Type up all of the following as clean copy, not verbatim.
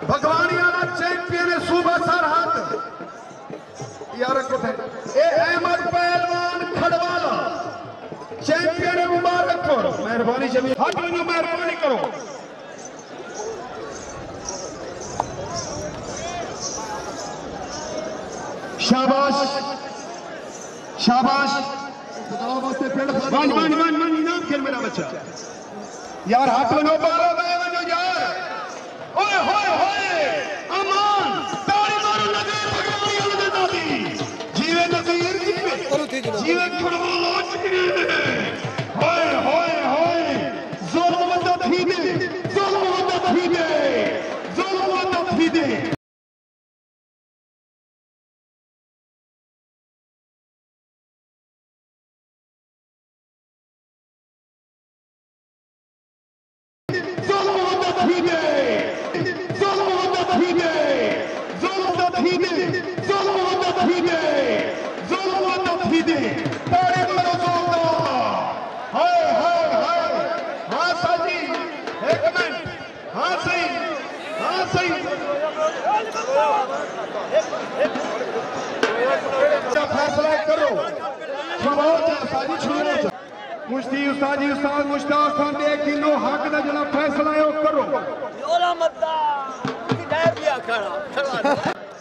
भगवानी वाला चैंपियन है सूबा सरहद यार ए अहमद पहलवान खड़वाला चैंपियन है मुबारकपुर। मेहरबानी जमीन हट लो, मेहरबानी करो। शाबाश शाबाश। वन वन वन वन इनाम खेल मेरा बच्चा यार। हाथ लो, बारो यार। ओए होए होए अमान ताली मारो नज़ीर भगवानी वाले दादी जीवे नज़ीर जीवे खड़वाला होए होए होए ज़ुल्म मत थीदे ज़ुल्म मत थीदे ज़ुल्म मत थीदे। फैसला करो मुश्ती उस्ताद जी उस्ताद मुश्ताक खान दे किलो हक दा जड़ा फैसला है वो करो।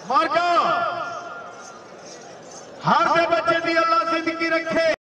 मार्का हर बच्चे दी अल्लाह जिंदगी रखे।